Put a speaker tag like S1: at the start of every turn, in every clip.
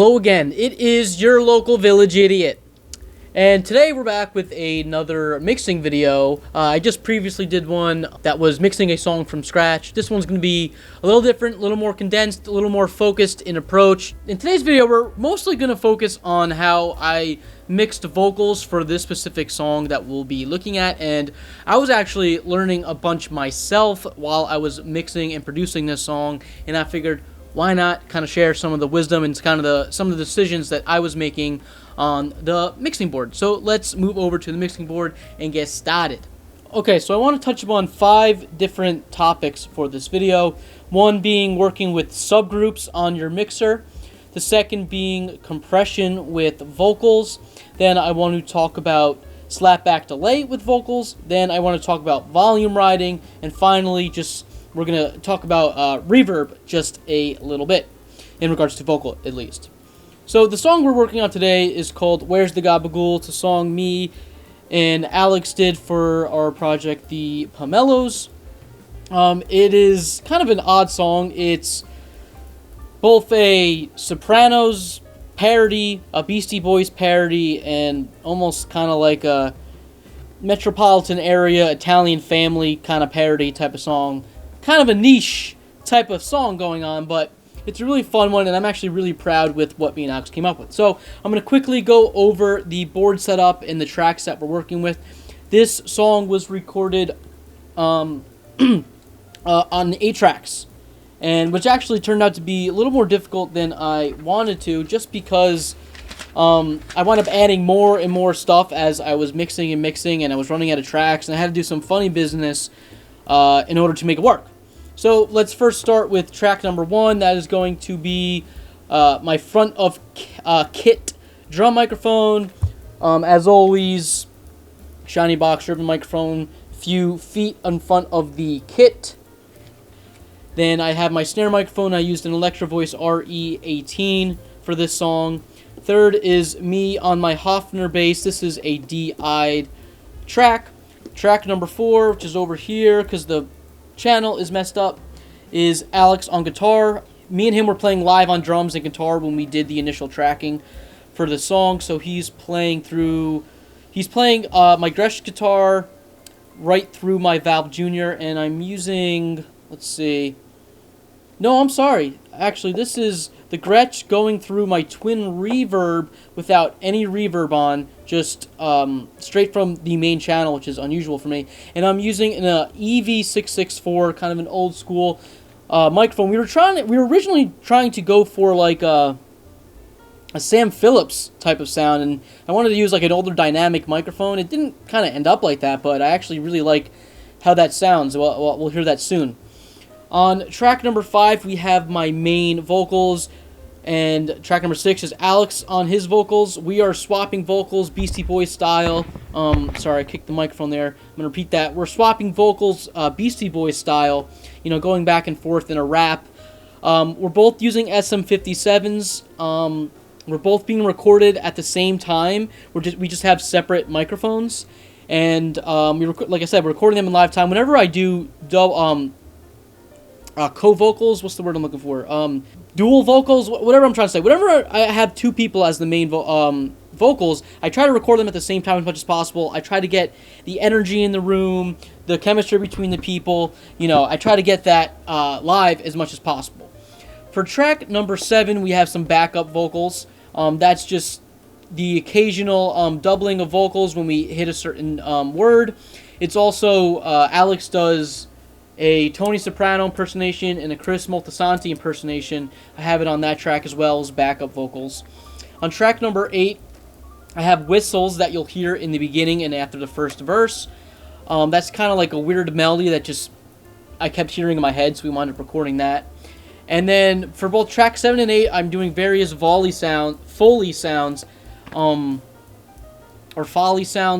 S1: Hello again, it is your local village idiot. And today we're back with another mixing video. I just previously did one that was mixing a song from scratch. This one's going to be a little different, a little more condensed, a little more focused in approach. In today's video, we're mostly going to focus on how I mixed vocals for this specific song that we'll be looking at. And I was actually learning a bunch myself while I was mixing and producing this song. And I figured, why not kind of share some of the wisdom and kind of some of the decisions that I was making on the mixing board. So let's move over to the mixing board and get started. Okay, so I want to touch upon 5 different topics for this video. One being working with subgroups on your mixer. The second being compression with vocals. Then I want to talk about slapback delay with vocals. Then I want to talk about volume riding. And finally, we're going to talk about reverb just a little bit, in regards to vocal at least. So the song we're working on today is called Where's the Gabagool. It's a song me and Alex did for our project, the Pomelos. It is kind of an odd song. It's both a Sopranos parody, a Beastie Boys parody, and almost kind of like a metropolitan area Italian family kind of parody type of song. Kind of a niche type of song going on, but it's a really fun one, and I'm actually really proud with what me and Alex came up with. So I'm going to quickly go over the board setup and the tracks that we're working with. This song was recorded on 8 tracks, and which actually turned out to be a little more difficult than I wanted to, just because I wound up adding more and more stuff as I was mixing, and I was running out of tracks, and I had to do some funny business in order to make it work. So let's first start with track number 1. That is going to be my front of kit drum microphone. As always, shiny box driven microphone, few feet in front of the kit. Then I have my snare microphone. I used an Electro Voice RE18 for this song. Third is me on my Hofner bass. This is a DI'd track. Track number 4, which is over here because the channel is messed up, is Alex on guitar. Me and him were playing live on drums and guitar when we did the initial tracking for the song. So he's playing my Gretsch guitar right through my Valve Junior, and I'm using, let's see, no, I'm sorry, actually this is the Gretsch going through my twin reverb without any reverb on, just straight from the main channel, which is unusual for me. And I'm using an EV664, kind of an old school microphone. We were originally trying to go for like a Sam Phillips type of sound, and I wanted to use like an older dynamic microphone. It didn't kind of end up like that, but I actually really like how that sounds. We'll hear that soon. On track number 5, we have my main vocals, and track number 6 is Alex on his vocals. We are swapping vocals, Beastie Boys style. Sorry, I kicked the microphone there. I'm going to repeat that. We're swapping vocals, Beastie Boys style, going back and forth in a rap. We're both using SM57s. We're both being recorded at the same time. We just have separate microphones, and like I said, we're recording them in live time. Whenever I do co-vocals, what's the word I'm looking for? Dual vocals, whatever I'm trying to say. Whenever I have 2 people as the main vocals, I try to record them at the same time as much as possible. I try to get the energy in the room, the chemistry between the people. I try to get that live as much as possible. For track number 7, we have some backup vocals. That's just the occasional doubling of vocals when we hit a certain word. It's also, Alex does a Tony Soprano impersonation and a Chris Moltisanti impersonation. I have it on that track as well as backup vocals. On track number 8, I have whistles that you'll hear in the beginning and after the first verse. That's kind of like a weird melody that I kept hearing in my head, so we wound up recording that. And then for both track 7 and 8, I'm doing various Foley sounds, or Foley sounds.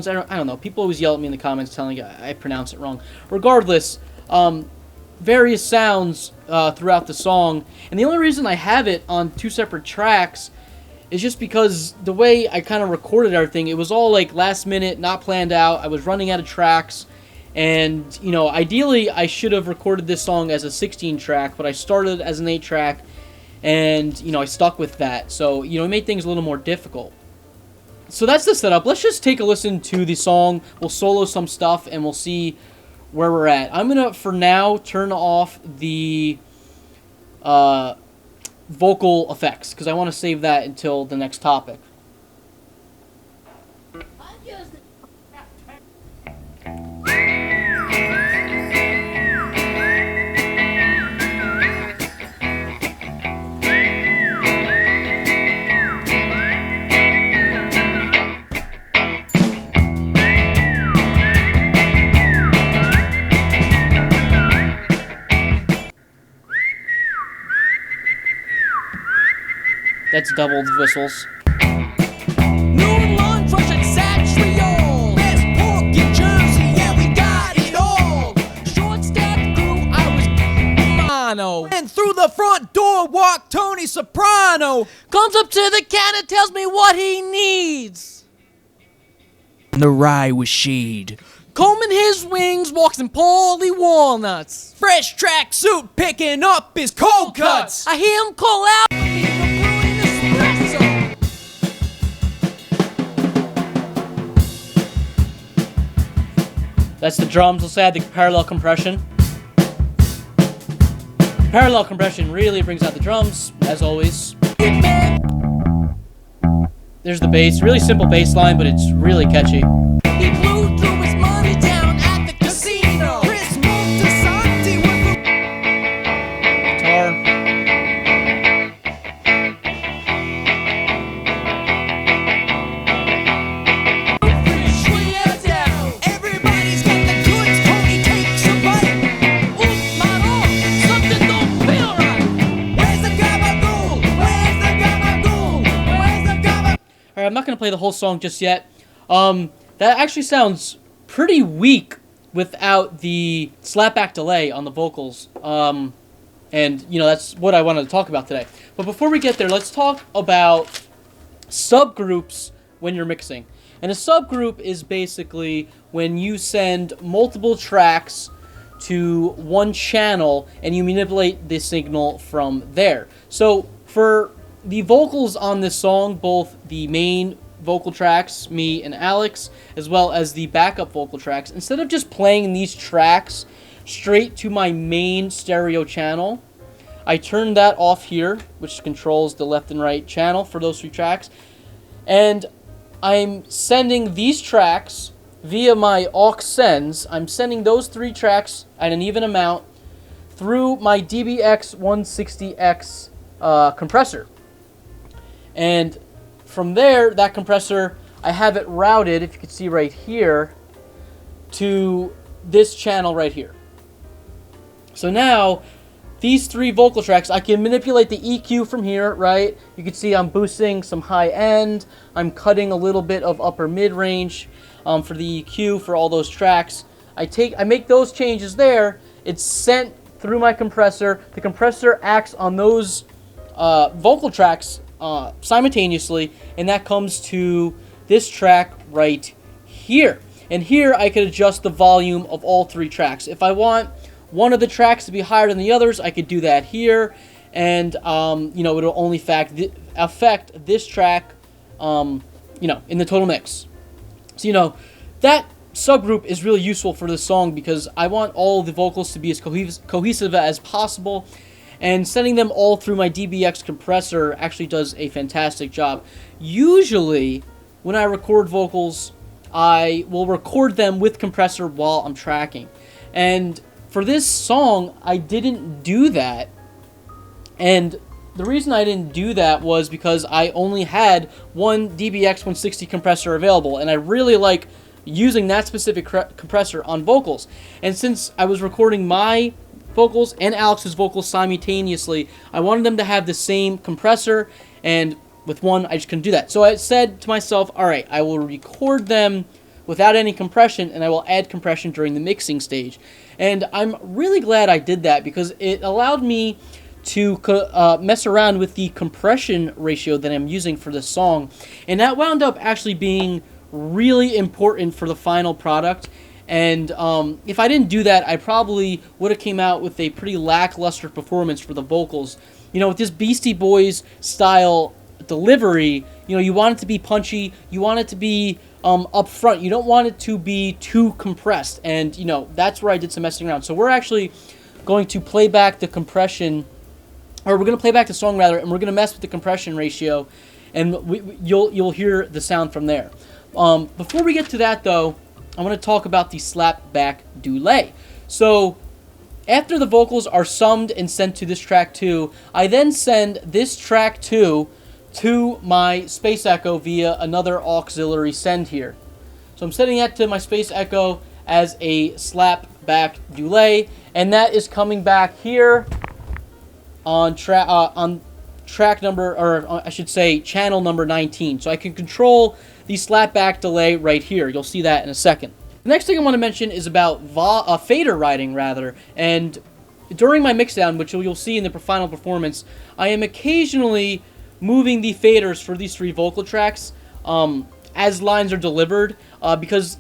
S1: I don't know. People always yell at me in the comments telling me I pronounce it wrong. Regardless, various sounds throughout the song. And the only reason I have it on 2 separate tracks is just because the way I kind of recorded everything, it was all like last minute, not planned out. I was running out of tracks. And, ideally I should have recorded this song as a 16 track, but I started as an 8 track. and you know, I stuck with that. So you know, it made things a little more difficult. So that's the setup. Let's just take a listen to the song. We'll solo some stuff and we'll see where we're at. I'm gonna, for now, turn off the vocal effects because I want to save that until the next topic. That's doubled whistles.
S2: New lunch, fresh and satchriol. Best pork in Jersey, yeah, we got it all. Short stack crew, I was mono. And through the front door walked Tony Soprano.
S1: Comes up to the counter, tells me what he needs.
S2: The rye was shade.
S1: Combing his wings, walks in Paulie walnuts.
S2: Fresh track suit picking up his cold cuts.
S1: I hear him call out. That's the drums. Let's add the parallel compression. Parallel compression really brings out the drums, as always. There's the bass. Really simple bass line, but it's really catchy.
S2: He blew through his money down at the casino. Chris moved to Santi with the
S1: Guitar.
S2: Everybody's got the goods, Tony takes a bite. Ooh, mano, something don't feel right. Where's the gabagool? Where's the gabagool? Where's the gabagool?
S1: Alright, I'm not going to play the whole song just yet. That actually sounds pretty weak without the slapback delay on the vocals. And, you know, that's what I wanted to talk about today. But before we get there, let's talk about subgroups when you're mixing. And a subgroup is basically when you send multiple tracks to one channel and you manipulate the signal from there. So for the vocals on this song, both the main vocal tracks, me and Alex, as well as the backup vocal tracks, instead of just playing these tracks straight to my main stereo channel, I turned that off here, which controls the left and right channel for those three tracks, and I'm sending these tracks via my aux sends. I'm sending those three tracks at an even amount through my DBX 160X compressor. And from there, that compressor, I have it routed, if you can see right here, to this channel right here. So now, these three vocal tracks, I can manipulate the EQ from here, right? You can see I'm boosting some high end. I'm cutting a little bit of upper mid-range for the EQ for all those tracks. I make those changes there. It's sent through my compressor. The compressor acts on those vocal tracks simultaneously, and that comes to this track right here. And here I could adjust the volume of all three tracks. If I want one of the tracks to be higher than the others, I could do that here, and you know, it'll only affect this track, you know, in the total mix. So you know, that subgroup is really useful for this song because I want all the vocals to be as cohesive as possible. And sending them all through my DBX compressor actually does a fantastic job. Usually, when I record vocals, I will record them with compressor while I'm tracking. And for this song, I didn't do that. And the reason I didn't do that was because I only had one DBX 160 compressor available. And I really like using that specific compressor on vocals. And since I was recording my vocals and Alex's vocals simultaneously, I wanted them to have the same compressor, and with one I just couldn't do that. So I said to myself, alright, I will record them without any compression, and I will add compression during the mixing stage. And I'm really glad I did that because it allowed me to mess around with the compression ratio that I'm using for this song, and that wound up actually being really important for the final product. And if I didn't do that, I probably would have came out with a pretty lackluster performance for the vocals. You know, with this Beastie Boys style delivery, you know, you want it to be punchy, you want it to be up front, you don't want it to be too compressed, and you know, that's where I did some messing around. So we're actually going to play back the compression, or we're going to play back the song rather, and we're going to mess with the compression ratio, and you'll hear the sound from there. Before we get to that though, I want to talk about the slapback delay. So after the vocals are summed and sent to this track 2, I then send this track 2 to my Space Echo via another auxiliary send here. So I'm sending that to my Space Echo as a slapback delay, and that is coming back here on track number, or I should say channel number 19. So I can control the slapback delay right here. You'll see that in a second. The next thing I want to mention is about fader riding rather, and during my mixdown, which you'll see in the final performance, I am occasionally moving the faders for these 3 vocal tracks as lines are delivered, because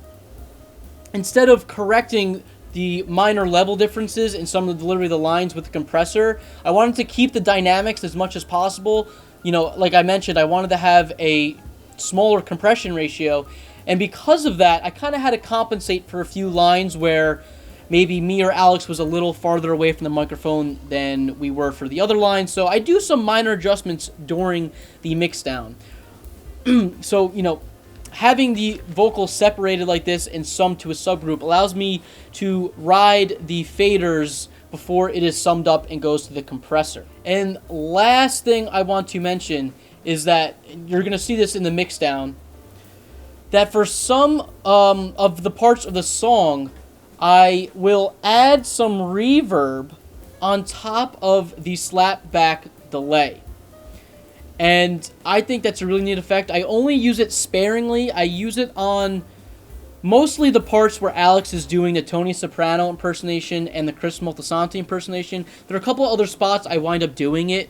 S1: instead of correcting the minor level differences in some of the delivery of the lines with the compressor, I wanted to keep the dynamics as much as possible. You know, like I mentioned, I wanted to have a smaller compression ratio, and because of that, I kind of had to compensate for a few lines where maybe me or Alex was a little farther away from the microphone than we were for the other lines. So I do some minor adjustments during the mixdown. So, you know, having the vocals separated like this and summed to a subgroup allows me to ride the faders before it is summed up and goes to the compressor. And last thing I want to mention is that you're going to see this in the mixdown, that for some of the parts of the song, I will add some reverb on top of the slapback delay. And I think that's a really neat effect. I only use it sparingly. I use it on mostly the parts where Alex is doing the Tony Soprano impersonation and the Chris Moltisanti impersonation. There are a couple other spots I wind up doing it,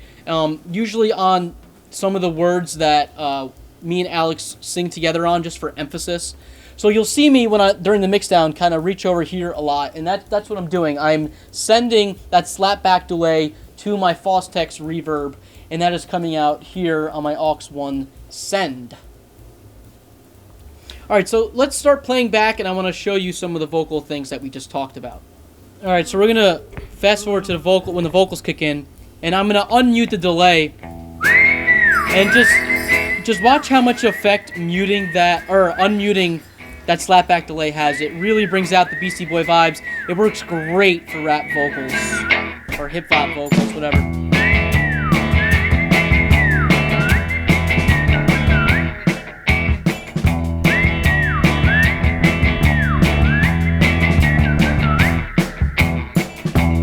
S1: usually on some of the words that me and Alex sing together on, just for emphasis. So you'll see me during the mixdown kind of reach over here a lot, and that's what I'm doing. I'm sending that slapback delay to my Fostex reverb, and that is coming out here on my aux1 send. Alright, so let's start playing back, and I want to show you some of the vocal things that we just talked about. Alright, so we're going to fast forward to the vocal when the vocals kick in, and I'm going to unmute the delay, and just watch how much effect muting that, or unmuting that slapback delay has. It really brings out the Beastie Boy vibes. It works great for rap vocals, or hip-hop vocals, whatever.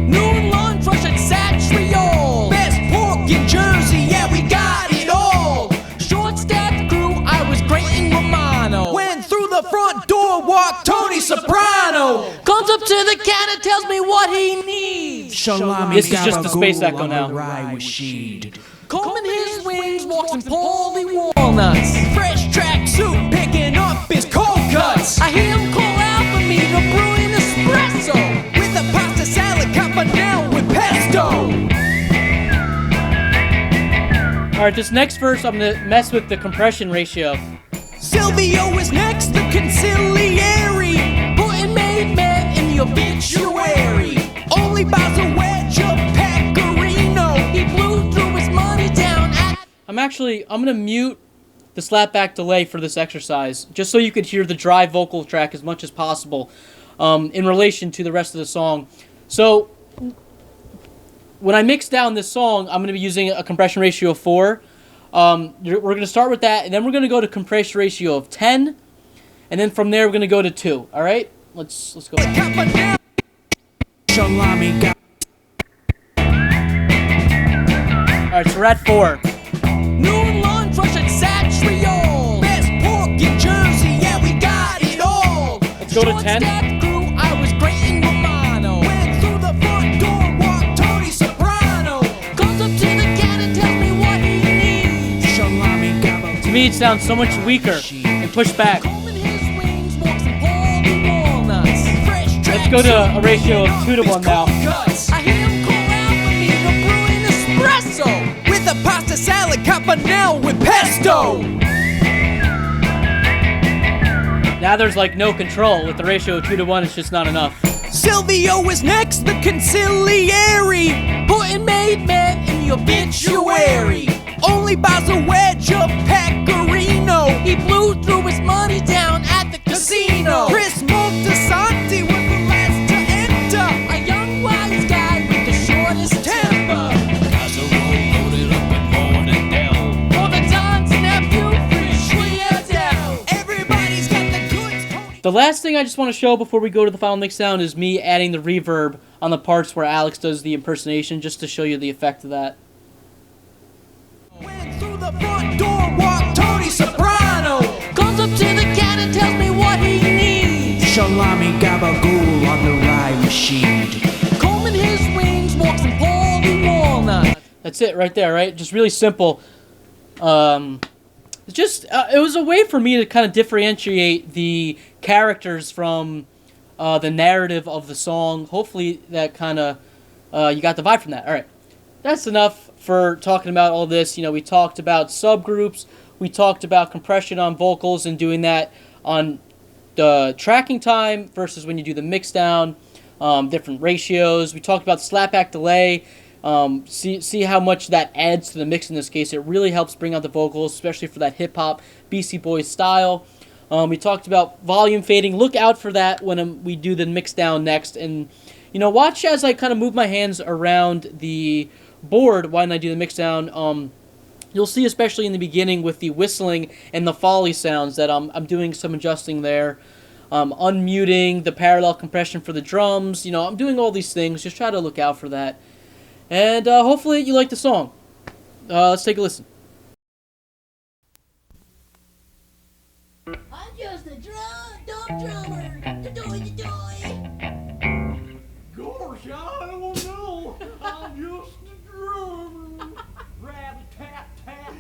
S2: Noon lunch, rush at Satchriol. Best pork in Jersey, yeah, we got it all. Short-staffed crew, I was grating Romano. Went through the front door, walked Tony Soprano. Comes up to the cat and tells me what he needs.
S1: This is just the Space Echo now.
S2: Combing his wings, walks in Paulie walnuts. Fresh track suit, picking up his cold cuts. I hear him call out for me to brew an espresso with a pasta salad campanelle with pesto.
S1: Alright, this next verse, I'm going to mess with the compression ratio.
S2: Silvio is next, the conciliary, putting made men in the obituary. Only buys a wedge of pecorino. He blew through his money down at...
S1: I'm going to mute the slapback delay for this exercise, just so you could hear the dry vocal track as much as possible in relation to the rest of the song. So, when I mix down this song, I'm going to be using a compression ratio of 4. We're going to start with that, and then we're going to go to compression ratio of 10, and then from there we're going to go to 2. All right, let's go back. All right, so we're at 4.
S2: Noon lunch, rush at Satchriol. Best pork in Jersey, yeah, we got it all.
S1: Let's go to 10.
S2: Short-staffed crew, I was grating Romano. Went through the front door, walked Tony Soprano. Comes up to the cat and tells me what he needs.
S1: To me, it sounds so much weaker and pushed back.
S2: Combing his wings, walks in Paulie walnuts.
S1: let's go to a ratio of 2 to 1 now.
S2: I hear him call out for me to brew an espresso with a pasta salad campanelle with pesto.
S1: Now there's like no control. With the ratio of 2 to 1, it's just not enough.
S2: Silvio is next, the conciliary, putting made men in the obituary. Only buys a wedge of pecorino. He blew through his money down at the casino. Chris Montesanti was the last to enter, a young wise guy with the shortest temper. Casserole loaded up with morning down. For the Don's nephew, free Adele. Everybody's got the goods.
S1: The last thing I just want to show before we go to the final mixdown is me adding the reverb on the parts where Alex does the impersonation, just to show you the effect of that.
S2: Went through the front door, walked Tony Soprano. Comes up to the cat and tells me what he needs. Salami gabagool on the rye machine. Combing his wings, walks in Paulie walnut.
S1: That's it right there, right? Just really simple. It's just, it was a way for me to kind of differentiate the characters from the narrative of the song. Hopefully that kind of, you got the vibe from that. All right. That's enough for talking about all this. You know, we talked about subgroups. We talked about compression on vocals and doing that on the tracking time versus when you do the mixdown, different ratios. We talked about slapback delay. See how much that adds to the mix in this case. It really helps bring out the vocals, especially for that hip-hop BC Boys style. We talked about volume fading. Look out for that when we do the mixdown next. And, you know, watch as I kind of move my hands around the board when I do the mixdown. You'll see, especially in the beginning with the whistling and the foley sounds, that I'm doing some adjusting there. Unmuting the parallel compression for the drums. You know, I'm doing all these things. Just try to look out for that. And hopefully you like the song. Let's take a listen.
S3: I'm just a dumb drummer.
S4: Gosh, I don't know. I'm just a drummer. Rat-tat-tat.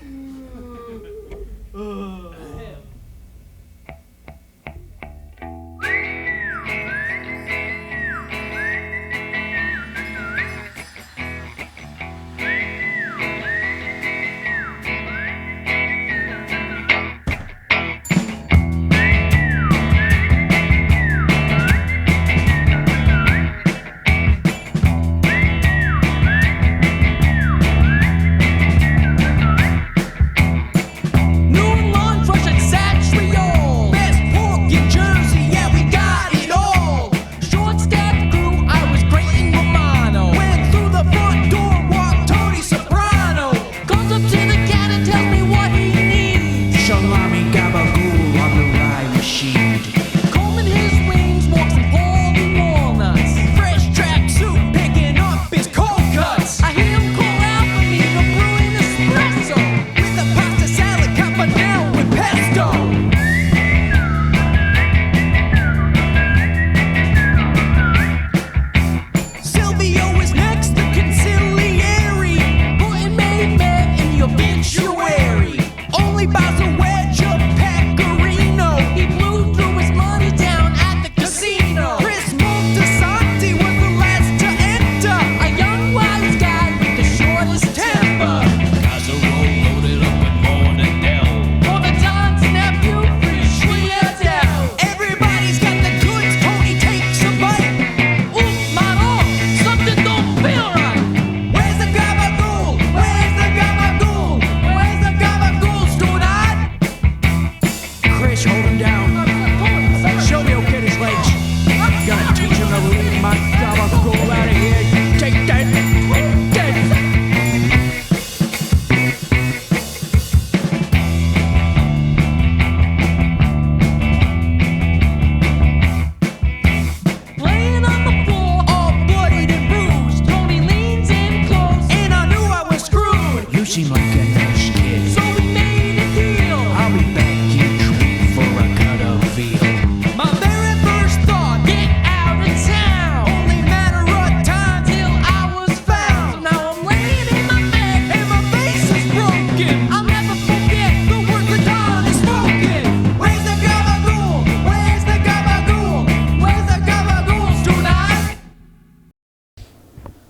S2: My very first thought, get out of town. Only matter of time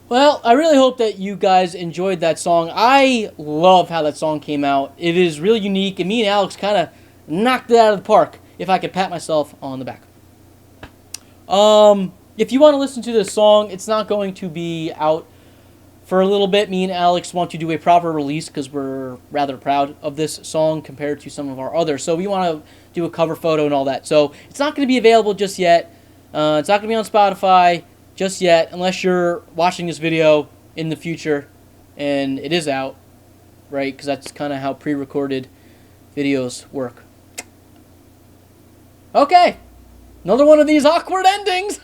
S1: Well, I really hope that you guys enjoyed that song. I love how that song came out. It is really unique, and me and Alex kind of knocked it out of the park, if I could pat myself on the back. If you want to listen to this song, it's not going to be out for a little bit. Me and Alex want to do a proper release because we're rather proud of this song compared to some of our others. So we want to do a cover photo and all that. So it's not going to be available just yet. It's not going to be on Spotify just yet, unless you're watching this video in the future and it is out, right? Because that's kind of how pre-recorded videos work. Okay, another one of these awkward endings.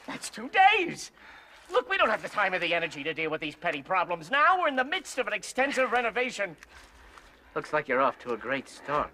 S5: That's 2 days. Look, we don't have the time or the energy to deal with these petty problems now. We're in the midst of an extensive renovation. Looks like you're off to a great start.